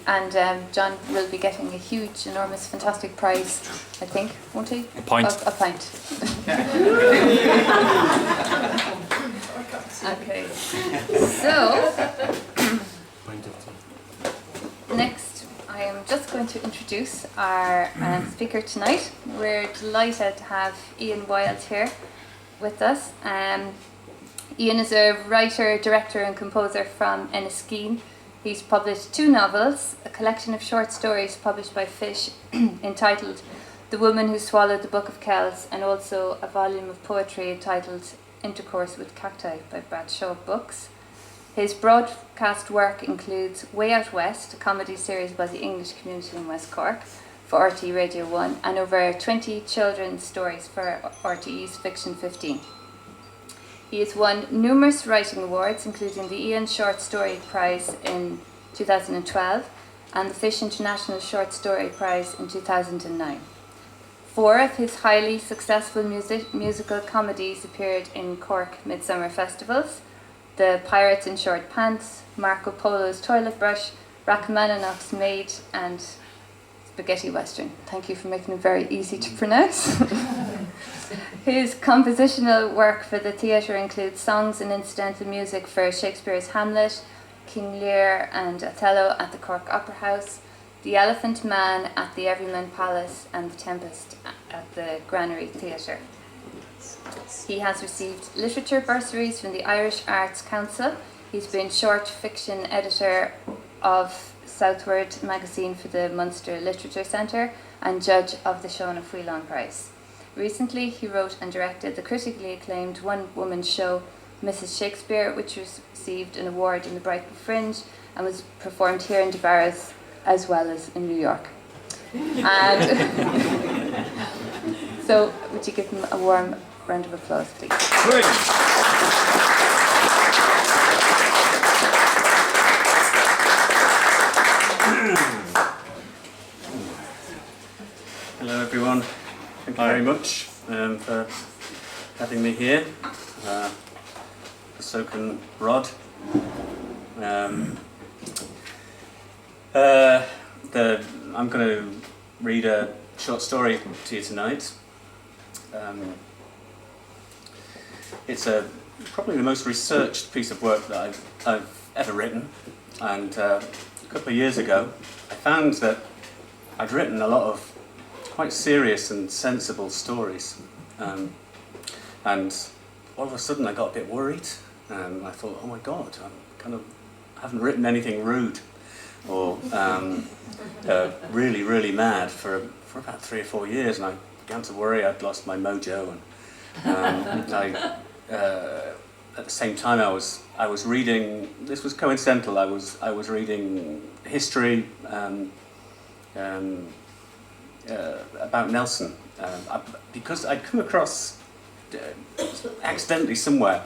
And John will be getting a huge, enormous, fantastic prize, I think, won't he? A pint. A pint. Okay. So, next I am just going to introduce our speaker tonight. We're delighted to have Ian Wilde here with us. Ian is a writer, director and composer from Enniskeane. He's published 2 novels, a collection of short stories published by Fish entitled The Woman Who Swallowed the Book of Kells, and also a volume of poetry entitled Intercourse with Cacti by Bradshaw Books. His broadcast work includes Way Out West, a comedy series about the English community in West Cork for RTE Radio 1, and over 20 children's stories for RTE's Fiction 15. He has won numerous writing awards, including the Ian Short Story Prize in 2012 and the Fish International Short Story Prize in 2009. 4 of his highly successful musical comedies appeared in Cork Midsummer Festivals: The Pirates in Short Pants, Marco Polo's Toilet Brush, Rachmaninoff's Maid, and Spaghetti Western. Thank you for making it very easy to pronounce. His compositional work for the theatre includes songs and incidental music for Shakespeare's Hamlet, King Lear and Othello at the Cork Opera House, The Elephant Man at the Everyman Palace, and The Tempest at the Granary Theatre. He has received literature bursaries from the Irish Arts Council. He's been short fiction editor of Southward magazine for the Munster Literature Centre and judge of the Sean Whelan Prize. Recently, he wrote and directed the critically acclaimed one-woman show Mrs. Shakespeare, which received an award in the Brighton Fringe and was performed here in the Barras as well as in New York. And so, would you give him a warm round of applause, please? Great. Hello everyone, thank you very much for having me here. pSoken Wrod. I'm going to read a short story to you tonight. It's probably the most researched piece of work that I've ever written, and a couple of years ago I found that I'd written a lot of quite serious and sensible stories, and all of a sudden I got a bit worried. I thought, oh my God, I haven't written anything rude or really mad for about 3 or 4 years, and I began to worry I'd lost my mojo. And at the same time I was reading. This was coincidental. I was reading history about Nelson, because I'd come across accidentally somewhere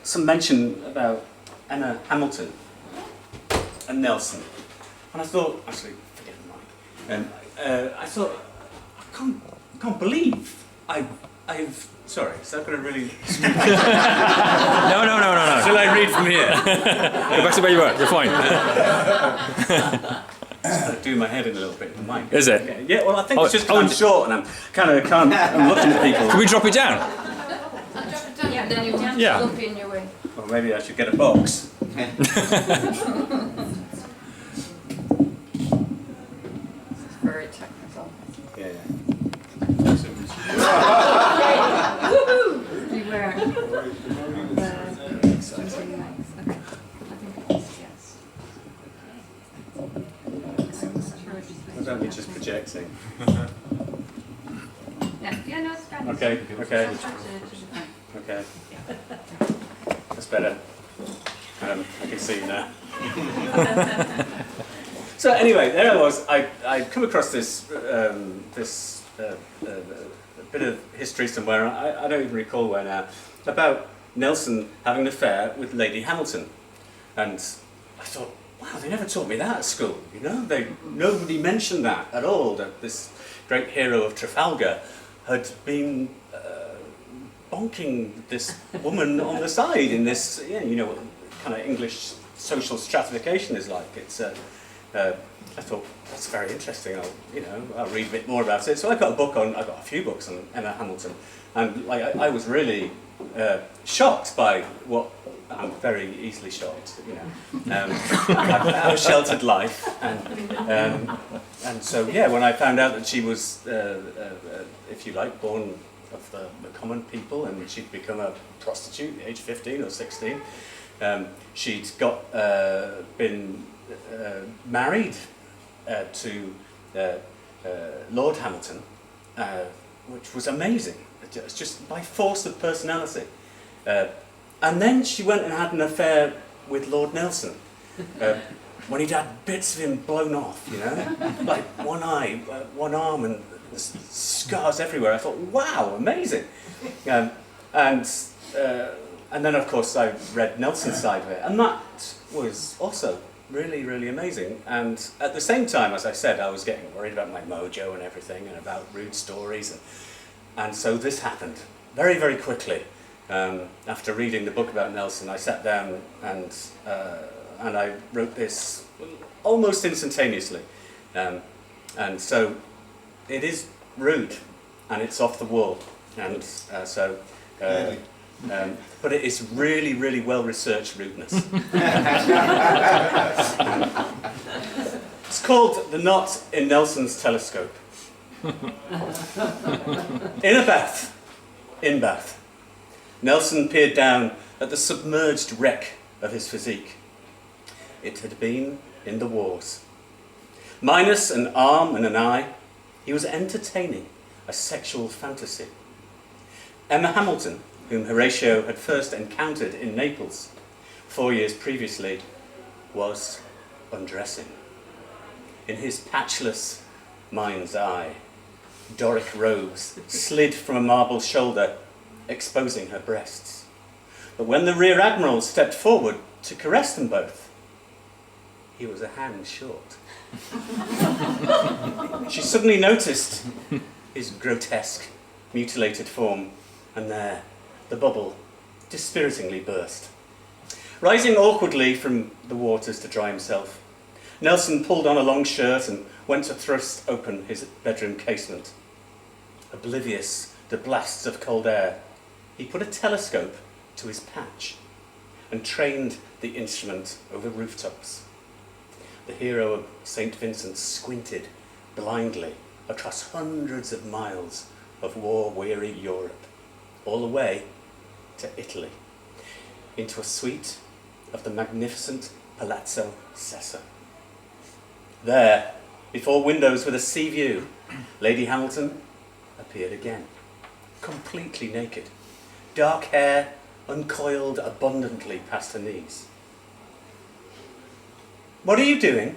some mention about Emma Hamilton and Nelson, and I thought, actually, forget mine. I thought, I can't believe I've. Sorry, is that going to really? No. Shall I read from here? Go back to where you were. You're fine. Do my head in a little bit. Mine. Is it? Okay. Yeah. Well, I think it's just because I'm short and I'm kind of can't. I'm looking at people. Can we drop it down? I'll drop it down, then you won't be in your way. Or maybe I should get a box. Very technical. Yeah. Beware. Or don't we just projecting? Yeah, no, it's fine. Okay. That's better. I can see you now. So anyway, there I was. I'd come across this bit of history somewhere. I don't even recall where now, about Nelson having an affair with Lady Hamilton, and I thought, wow, they never taught me that at school. You know, nobody mentioned that at all. That this great hero of Trafalgar had been bonking this woman on the side in this, you know, what kind of English social stratification is like. It's I thought, that's very interesting. I'll read a bit more about it. So I got a few books on Emma Hamilton, and I was really shocked by what. I'm very easily shocked, our sheltered life, and so when I found out that she was, if you like, born of the common people, and she'd become a prostitute at age 15 or 16, she'd been married to Lord Hamilton, which was amazing. It's just by force of personality. And then she went and had an affair with Lord Nelson, when he'd had bits of him blown off, like one eye, one arm, and scars everywhere. I thought, wow, amazing. And then, of course, I read Nelson's side of it, and that was also really, really amazing. And at the same time, as I said, I was getting worried about my mojo and everything, and about rude stories, and so this happened very, very quickly. After reading the book about Nelson, I sat down and I wrote this almost instantaneously. And so it is rude, and it's off the wall, and but it is really, really well-researched rudeness. It's called The Knot in Nelson's Telescope. In Bath, Nelson peered down at the submerged wreck of his physique. It had been in the wars. Minus an arm and an eye, he was entertaining a sexual fantasy. Emma Hamilton, whom Horatio had first encountered in Naples 4 years previously, was undressing. In his patchless mind's eye, Doric robes slid from a marble shoulder, exposing her breasts. But when the Rear Admiral stepped forward to caress them both, he was a hand short. She suddenly noticed his grotesque, mutilated form, and there, the bubble dispiritingly burst. Rising awkwardly from the waters to dry himself, Nelson pulled on a long shirt and went to thrust open his bedroom casement. Oblivious to blasts of cold air, he put a telescope to his patch and trained the instrument over rooftops. The hero of St. Vincent squinted blindly across hundreds of miles of war-weary Europe, all the way to Italy, into a suite of the magnificent Palazzo Sessa. There, before windows with a sea view, Lady Hamilton appeared again, completely naked, dark hair uncoiled abundantly past her knees. "What are you doing?"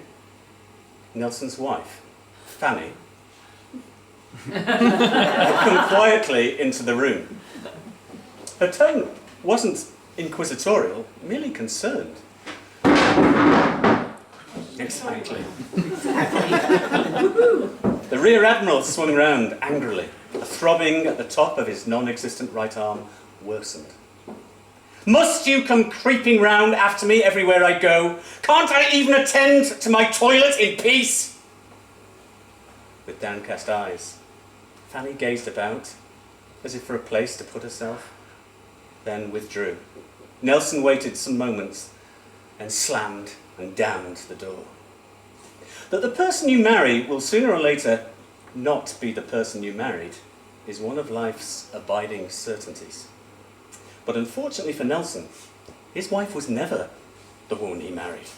Nelson's wife, Fanny, had come quietly into the room. Her tone wasn't inquisitorial, merely concerned. Exactly. The Rear Admiral swung round angrily. The throbbing at the top of his non-existent right arm worsened. "Must you come creeping round after me everywhere I go? Can't I even attend to my toilet in peace?" With downcast eyes, Fanny gazed about, as if for a place to put herself, then withdrew. Nelson waited some moments and slammed and damned the door. That the person you marry will sooner or later not be the person you married is one of life's abiding certainties. But unfortunately for Nelson, his wife was never the woman he married.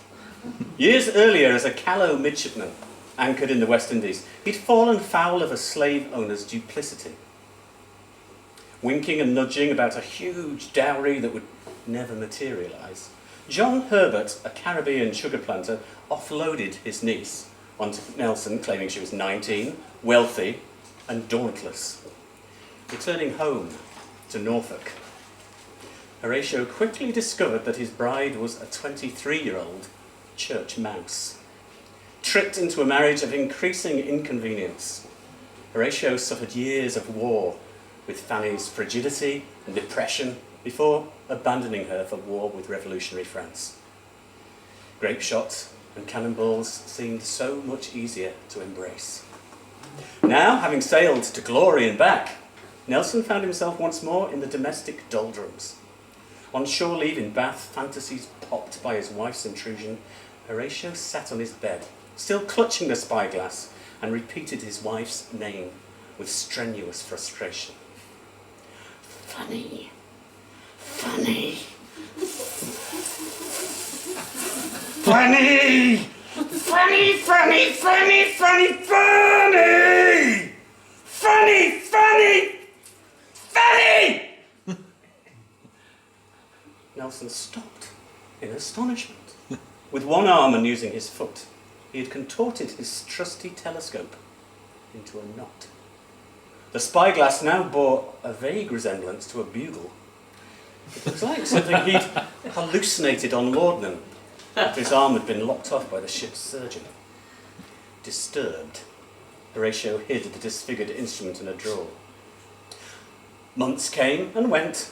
Years earlier, as a callow midshipman anchored in the West Indies, he'd fallen foul of a slave owner's duplicity. Winking and nudging about a huge dowry that would never materialise, John Herbert, a Caribbean sugar planter, offloaded his niece onto Nelson, claiming she was 19, wealthy, and dauntless. Returning home to Norfolk, Horatio quickly discovered that his bride was a 23-year-old church mouse. Tricked into a marriage of increasing inconvenience, Horatio suffered years of war with Fanny's frigidity and depression before abandoning her for war with revolutionary France. Grape shot and cannonballs seemed so much easier to embrace. Now, having sailed to glory and back, Nelson found himself once more in the domestic doldrums. On shore leave in Bath, fantasies popped by his wife's intrusion. Horatio sat on his bed, still clutching the spyglass, and repeated his wife's name with strenuous frustration. Funny, funny, funny, funny, funny, funny, funny, funny, funny, funny, funny. Nelson stopped in astonishment. With one arm and using his foot, he had contorted his trusty telescope into a knot. The spyglass now bore a vague resemblance to a bugle. It was like something he'd hallucinated on laudanum after his arm had been lopped off by the ship's surgeon. Disturbed, Horatio hid the disfigured instrument in a drawer. Months came and went,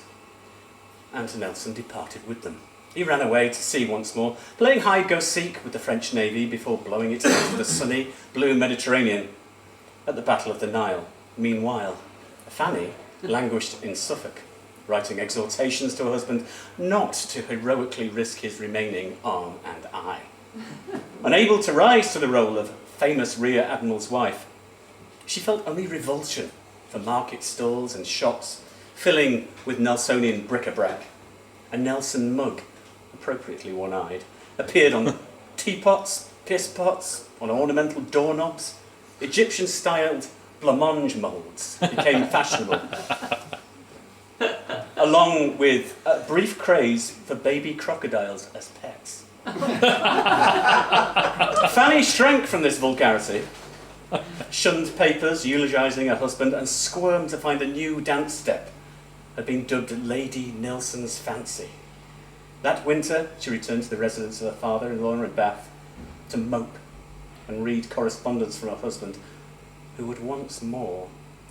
and Nelson departed with them. He ran away to sea once more, playing hide-go-seek with the French Navy before blowing it into the sunny, blue Mediterranean at the Battle of the Nile. Meanwhile, Fanny languished in Suffolk, writing exhortations to her husband not to heroically risk his remaining arm and eye. Unable to rise to the role of famous Rear Admiral's wife, she felt only revulsion for market stalls and shops filling with Nelsonian bric-a-brac. A Nelson mug, appropriately one-eyed, appeared on teapots, piss pots, on ornamental doorknobs. Egyptian-styled blancmange moulds became fashionable, along with a brief craze for baby crocodiles as pets. Fanny shrank from this vulgarity, shunned papers eulogising her husband, and squirmed to find a new dance step had been dubbed Lady Nelson's Fancy. That winter, she returned to the residence of her father-in-law in Bath to mope and read correspondence from her husband, who had once more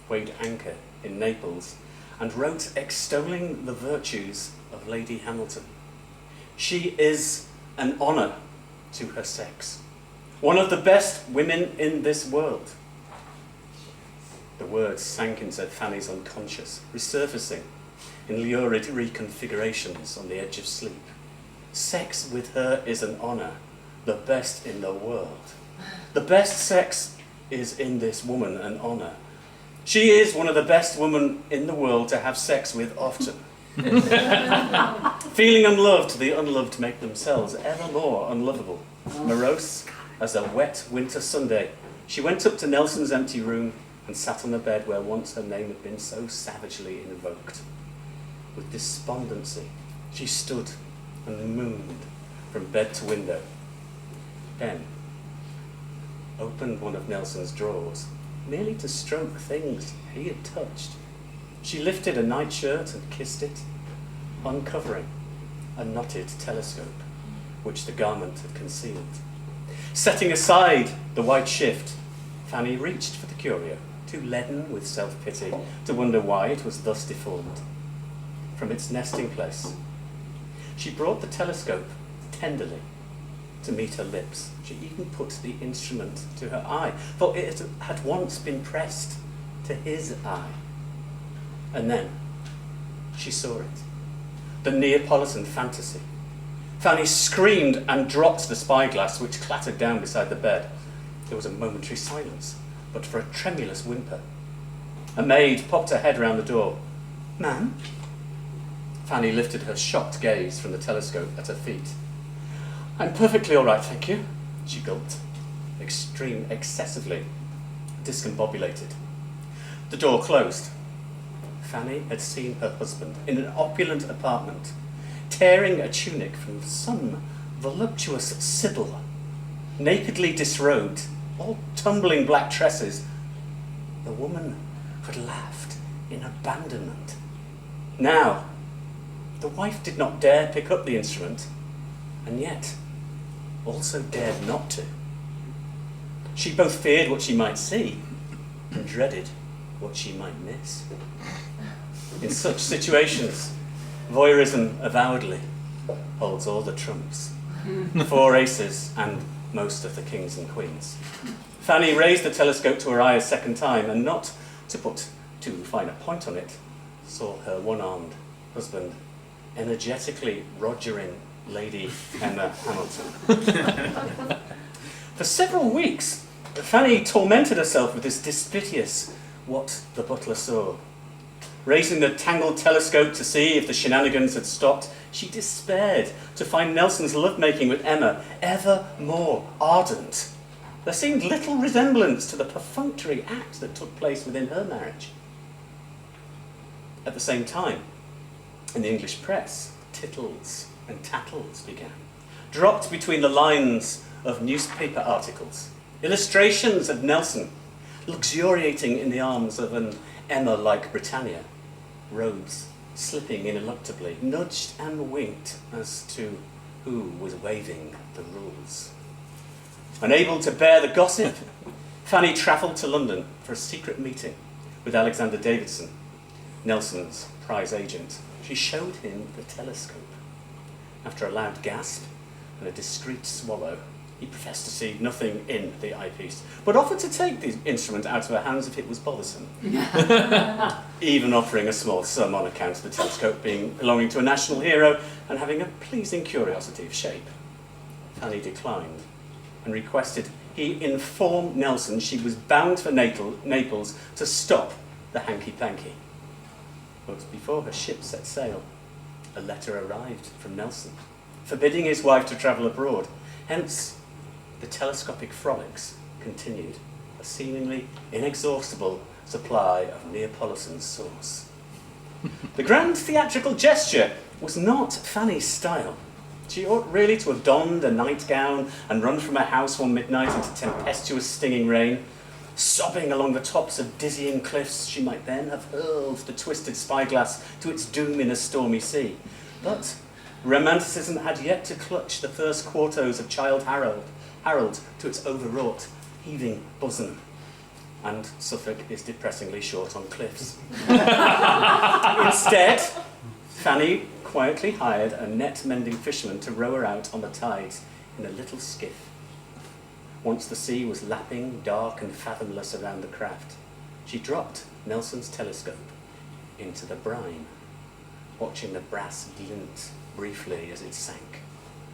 weighed anchor in Naples and wrote extolling the virtues of Lady Hamilton. She is an honour to her sex, one of the best women in this world. The words sank into Fanny's unconscious, resurfacing in lurid reconfigurations on the edge of sleep. Sex with her is an honour, the best in the world. The best sex is in this woman an honour. She is one of the best women in the world to have sex with often. Feeling unloved, the unloved make themselves ever more unlovable. Morose as a wet winter Sunday, she went up to Nelson's empty room and sat on the bed where once her name had been so savagely invoked. With despondency, she stood and mooned from bed to window. Then opened one of Nelson's drawers, merely to stroke things he had touched. She lifted a nightshirt and kissed it, uncovering a knotted telescope, which the garment had concealed. Setting aside the white shift, Fanny reached for the curio, too leaden with self-pity to wonder why it was thus deformed. From its nesting place, she brought the telescope tenderly to meet her lips. She even put the instrument to her eye, for it had once been pressed to his eye. And then she saw it, the Neapolitan fantasy. Fanny screamed and dropped the spyglass, which clattered down beside the bed. There was a momentary silence, but for a tremulous whimper. A maid popped her head round the door. "Ma'am?" Fanny lifted her shocked gaze from the telescope at her feet. "I'm perfectly all right, thank you," she gulped, excessively discombobulated. The door closed. Fanny had seen her husband in an opulent apartment, tearing a tunic from some voluptuous sibyl, nakedly disrobed, all tumbling black tresses. The woman had laughed in abandonment. Now, the wife did not dare pick up the instrument, and yet also dared not to. She both feared what she might see and dreaded what she might miss. In such situations, voyeurism avowedly holds all the trumps. 4 aces and most of the kings and queens. Fanny raised the telescope to her eye a second time, and not to put too fine a point on it, saw her one-armed husband energetically rogering Lady Emma Hamilton. For several weeks, Fanny tormented herself with this dispiteous "what the butler saw." Raising the tangled telescope to see if the shenanigans had stopped, she despaired to find Nelson's lovemaking with Emma ever more ardent. There seemed little resemblance to the perfunctory act that took place within her marriage. At the same time, in the English press, tittles and tattles began, dropped between the lines of newspaper articles. Illustrations of Nelson, luxuriating in the arms of an Emma like Britannia, robes slipping ineluctably, nudged and winked as to who was waiving the rules. Unable to bear the gossip, Fanny travelled to London for a secret meeting with Alexander Davidson, Nelson's prize agent. She showed him the telescope. After a loud gasp and a discreet swallow, he professed to see nothing in the eyepiece, but offered to take the instrument out of her hands if it was bothersome, even offering a small sum on account of the telescope belonging to a national hero and having a pleasing curiosity of shape. Fanny declined and requested he inform Nelson she was bound for Naples to stop the hanky-panky. But before her ship set sail, a letter arrived from Nelson, forbidding his wife to travel abroad. Hence, the telescopic frolics continued, a seemingly inexhaustible supply of Neapolitan sauce. The grand theatrical gesture was not Fanny's style. She ought really to have donned a nightgown and run from her house one midnight into tempestuous stinging rain. Sobbing along the tops of dizzying cliffs, she might then have hurled the twisted spyglass to its doom in a stormy sea. But romanticism had yet to clutch the first quartos of Childe Harold to its overwrought, heaving bosom. And Suffolk is depressingly short on cliffs. Instead, Fanny quietly hired a net-mending fisherman to row her out on the tides in a little skiff. Once the sea was lapping dark and fathomless around the craft, she dropped Nelson's telescope into the brine, watching the brass glint briefly as it sank,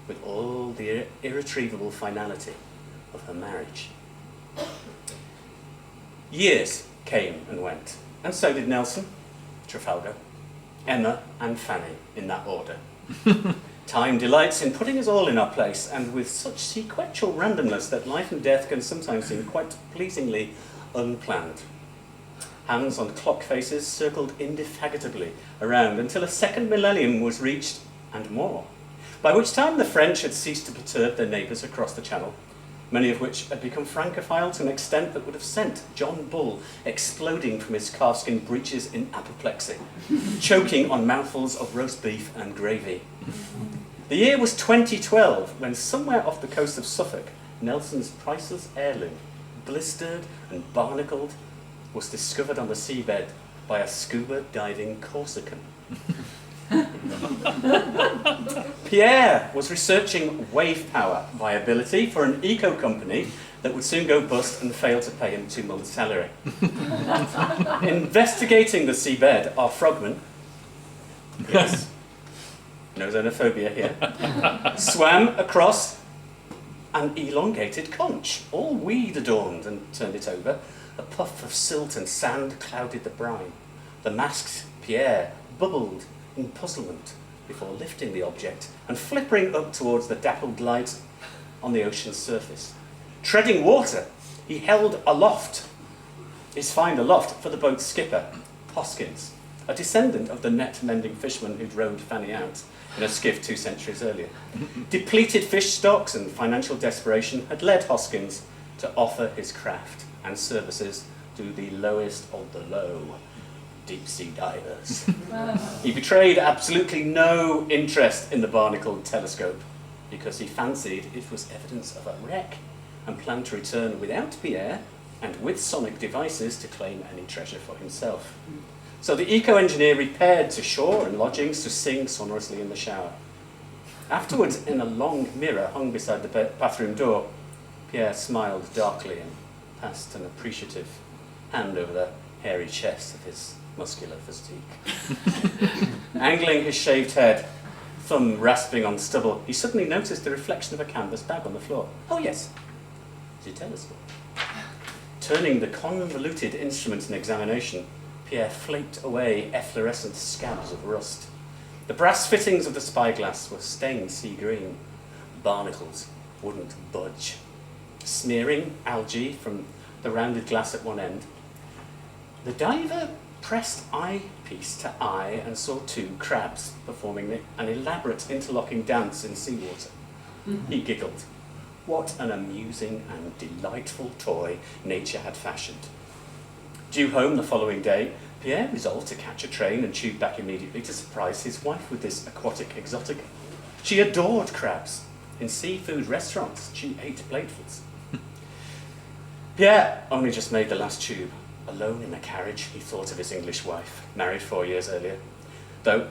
with all the irretrievable finality of her marriage. Years came and went, and so did Nelson, Trafalgar, Emma and Fanny, in that order. Time delights in putting us all in our place, and with such sequential randomness that life and death can sometimes seem quite pleasingly unplanned. Hands on clock faces circled indefatigably around until a second millennium was reached, and more, by which time the French had ceased to perturb their neighbours across the Channel, many of which had become Francophile to an extent that would have sent John Bull exploding from his calfskin breeches in apoplexy, choking on mouthfuls of roast beef and gravy. The year was 2012, when somewhere off the coast of Suffolk, Nelson's priceless heirloom, blistered and barnacled, was discovered on the seabed by a scuba diving Corsican. Pierre was researching wave power viability for an eco company that would soon go bust and fail to pay him 2 months' salary. Investigating the seabed, our frogman, yes, no xenophobia here, swam across an elongated conch, all weed adorned, and turned it over. A puff of silt and sand clouded the brine. The masked Pierre bubbled in puzzlement before lifting the object and flippering up towards the dappled light on the ocean's surface. Treading water, he held aloft his find aloft for the boat's skipper, Hoskins, a descendant of the net-mending fisherman who'd rowed Fanny out in a skiff 2 centuries earlier. Depleted fish stocks and financial desperation had led Hoskins to offer his craft and services to the lowest of the low, deep-sea divers. He betrayed absolutely no interest in the barnacled telescope because he fancied it was evidence of a wreck and planned to return without Pierre and with sonic devices to claim any treasure for himself. So the eco-engineer repaired to shore and lodgings to sing sonorously in the shower. Afterwards, in a long mirror hung beside the bathroom door, Pierre smiled darkly and passed an appreciative hand over the hairy chest of his muscular physique. Angling his shaved head, thumb rasping on stubble, he suddenly noticed the reflection of a canvas bag on the floor. Oh yes, the telescope. Turning the convoluted instrument in examination, Pierre flaked away efflorescent scabs of rust. The brass fittings of the spyglass were stained sea green. Barnacles wouldn't budge. Smearing algae from the rounded glass at one end. The diver pressed eyepiece to eye and saw two crabs performing an elaborate interlocking dance in seawater. He giggled. What an amusing and delightful toy nature had fashioned. Due home the following day, Pierre resolved to catch a train and tube back immediately to surprise his wife with this aquatic exotic. She adored crabs. In seafood restaurants, she ate platefuls. Pierre only just made the last tube. Alone in a carriage, he thought of his English wife, married 4 years earlier. Though,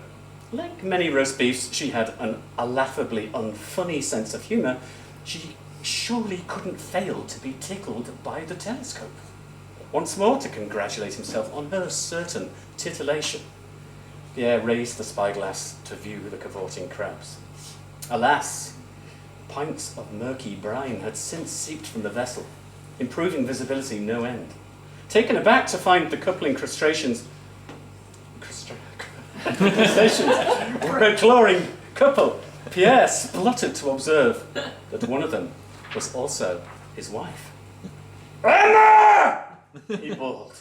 like many roast beefs, she had a laughably unfunny sense of humour, she surely couldn't fail to be tickled by the telescope. Once more to congratulate himself on her certain titillation, Pierre raised the spyglass to view the cavorting crabs. Alas, pints of murky brine had since seeped from the vessel, improving visibility no end. Taken aback to find the couple crustaceans were a chlorine couple, Pierre spluttered to observe that one of them was also his wife. Emma! He bawled.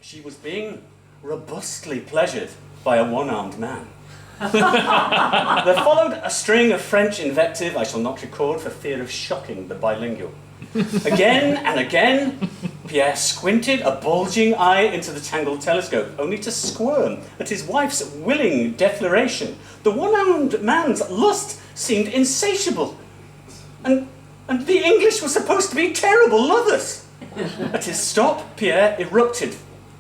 She was being robustly pleasured by a one-armed man. There followed a string of French invective I shall not record for fear of shocking the bilingual. Again and again, Pierre squinted a bulging eye into the tangled telescope, only to squirm at his wife's willing defloration. The one-armed man's lust seemed insatiable, and the English were supposed to be terrible lovers. At his stop, Pierre erupted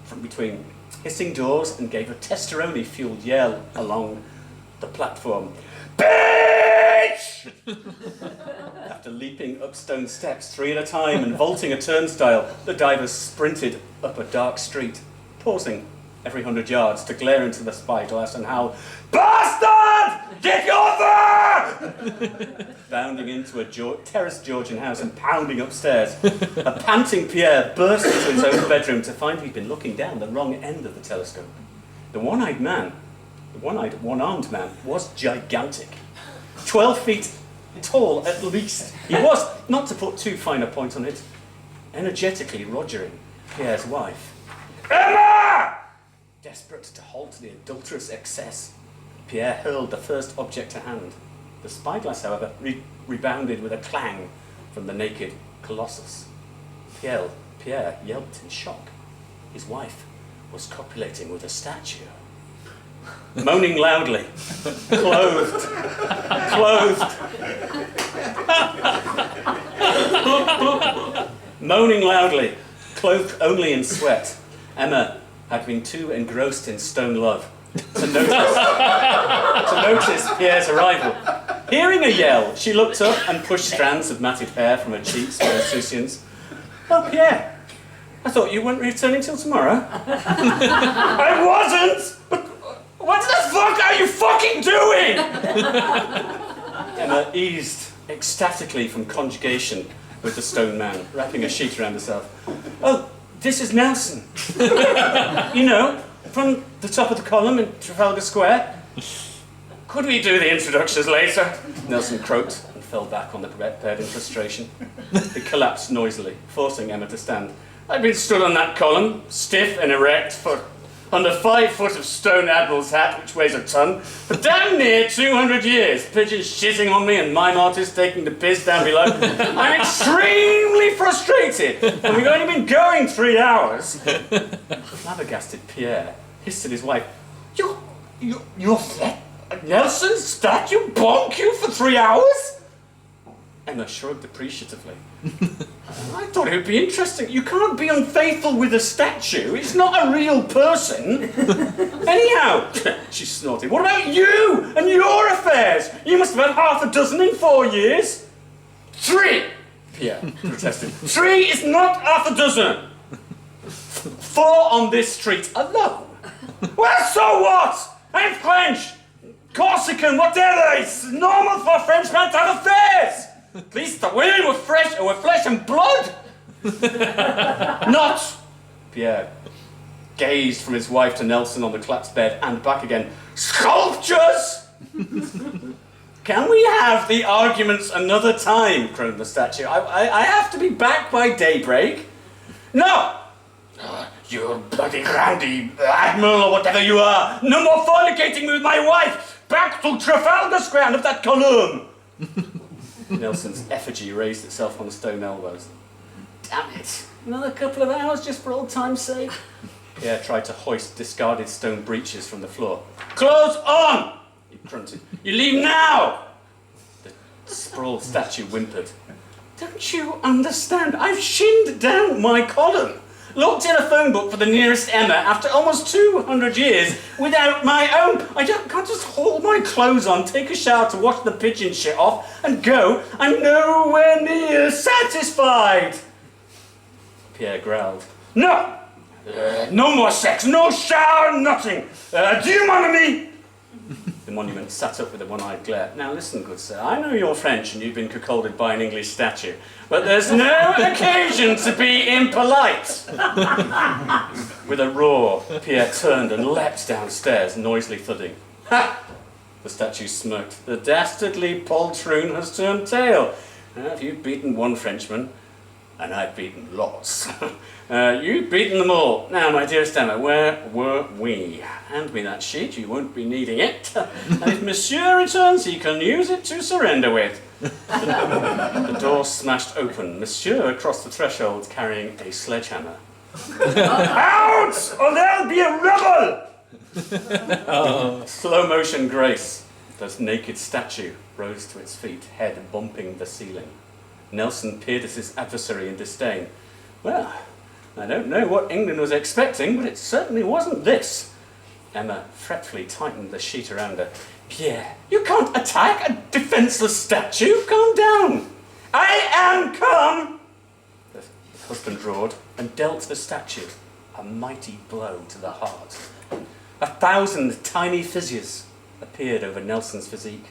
from between hissing doors and gave a testosterone-fueled yell along the platform. Bitch! After leaping up stone steps 3 at a time and vaulting a turnstile, the divers sprinted up a dark street, pausing every 100 yards to glare into the spyglass and howl, "Bastard! Get over!" Bounding into a terraced Georgian house and pounding upstairs, a panting Pierre burst into his own bedroom to find he'd been looking down the wrong end of the telescope. The one-armed man, was gigantic. 12 feet tall at least. He was, not to put too fine a point on it, energetically rogering Pierre's wife. Emma! Desperate to halt the adulterous excess, Pierre hurled the first object to hand. The spyglass, however, rebounded with a clang from the naked colossus. Pierre yelped in shock. His wife was copulating with a statue. Moaning loudly, clothed, moaning loudly, clothed only in sweat, Emma had been too engrossed in stone love to notice Pierre's arrival. Hearing a yell, she looked up and pushed strands of matted hair from her cheeks with insouciance. "Oh, Pierre, I thought you weren't returning till tomorrow." "I wasn't! But what the fuck are you fucking doing?" Emma eased ecstatically from conjugation with the stone man, wrapping a sheet around herself. "Oh, this is Nelson. You know, from the top of the column in Trafalgar Square. Could we do the introductions later?" Nelson croaked and fell back on the bed in frustration. He collapsed noisily, forcing Emma to stand. "I've been stood on that column, stiff and erect, for under 5 foot of stone admiral's hat, which weighs a ton, for damn near 200 years. Pigeons shitting on me and mime artists taking the piss down below. I'm extremely frustrated, and we've only been going 3 hours." Flabbergasted Pierre hissed at his wife. You're Nelson's statue bonk you for 3 hours?" Emma shrugged appreciatively. "I thought it would be interesting. You can't be unfaithful with a statue. It's not a real person." "Anyhow," she snorted, "what about you and your affairs? You must have had 6 in 4 years." 3, Pierre protested. 3 is not half a dozen. 4 on this street alone. Well, so what? I'm French, Corsican, whatever. It's normal for a Frenchman to have affairs. At least the women were flesh and blood. Not. Pierre gazed from his wife to Nelson on the collapsed bed and back again. Sculptures! Can we have the arguments another time? Crooned the statue. I have to be back by daybreak. No! You bloody randy admiral or whatever you are. No more fornicating with my wife. Back to Trafalgar Square and of that column. Nelson's effigy raised itself on stone elbows. Damn it. Another couple of hours just for old time's sake. Pierre tried to hoist discarded stone breeches from the floor. Clothes on! He grunted. You leave now! The sprawled statue whimpered. Don't you understand? I've shinned down my column. Looked in a phone book for the nearest Emma after almost 200 years without my own. I can't just haul my clothes on, take a shower to wash the pigeon shit off, and go. I'm nowhere near satisfied. Pierre growled. No! No more sex, no shower, nothing. Do you, mon ami? The monument sat up with a one-eyed glare. Now listen, good sir, I know you're French and you've been cuckolded by an English statue, but there's no occasion to be impolite. With a roar, Pierre turned and leapt downstairs, noisily thudding. Ha! The statue smirked. The dastardly poltroon has turned tail. If you've beaten one Frenchman, and I've beaten lots. You've beaten them all. Now, my dearest Emma, where were we? Hand me that sheet, you won't be needing it. And if Monsieur returns, he can use it to surrender with. The door smashed open. Monsieur crossed the threshold carrying a sledgehammer. Out, or there'll be a rebel! Slow motion grace. The naked statue rose to its feet, head bumping the ceiling. Nelson peered at his adversary in disdain. Well, I don't know what England was expecting, but it certainly wasn't this. Emma fretfully tightened the sheet around her. Pierre, you can't attack a defenseless statue. Calm down. I am calm. The husband roared and dealt the statue a mighty blow to the heart. 1,000 tiny fissures appeared over Nelson's physique.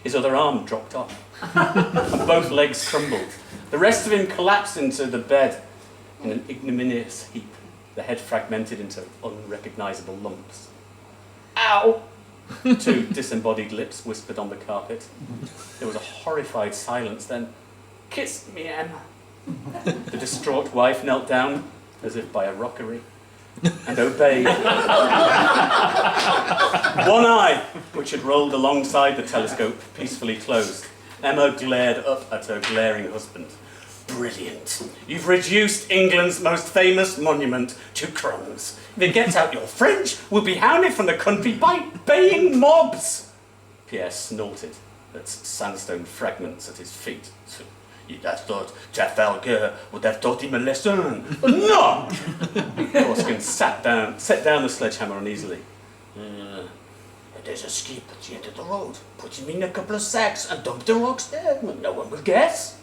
His other arm dropped off, and both legs crumbled. The rest of him collapsed into the bed in an ignominious heap, the head fragmented into unrecognisable lumps. Ow! 2 disembodied lips whispered on the carpet. There was a horrified silence, then, Kiss me, Emma. The distraught wife knelt down, as if by a rockery, and obeyed. One eye, which had rolled alongside the telescope, peacefully closed. Emma glared up at her glaring husband. Brilliant. You've reduced England's most famous monument to crumbs. If it gets out your French, we'll be hounded from the country by baying mobs. Pierre snorted at sandstone fragments at his feet. You'd have thought Trafalgar would have taught him a lesson. No! Corsican set down the sledgehammer uneasily. There's a skip at the end of the road. Put him in a couple of sacks and dump the rocks there. No one will guess.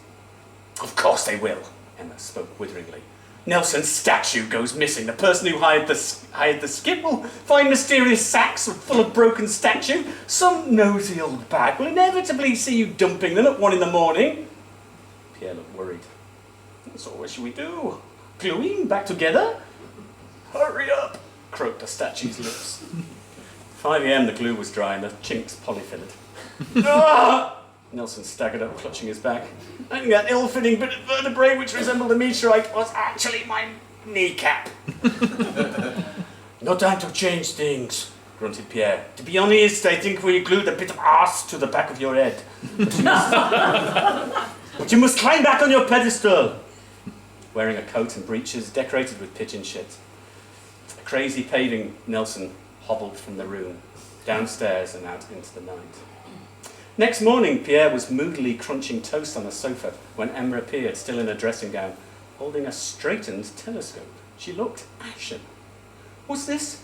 Of course they will, Emma spoke witheringly. Nelson's statue goes missing. The person who hired the skip will find mysterious sacks full of broken statue. Some nosy old bag will inevitably see you dumping them at 1 a.m. Pierre looked worried. So what should we do? Glue him back together? Hurry up, croaked the statue's lips. 5 a.m. the glue was dry and the chinks polyfilled. Ah! Nelson staggered up, clutching his back. I think that ill-fitting bit of vertebrae which resembled a meteorite was actually my kneecap. No time to change things, grunted Pierre. To be honest, I think we glued a bit of arse to the back of your head. But you must climb back on your pedestal. Wearing a coat and breeches decorated with pigeon shit. A crazy paving Nelson hobbled from the room, downstairs and out into the night. Next morning, Pierre was moodily crunching toast on the sofa when Emma appeared, still in a dressing gown, holding a straightened telescope. She looked ashen. What's this?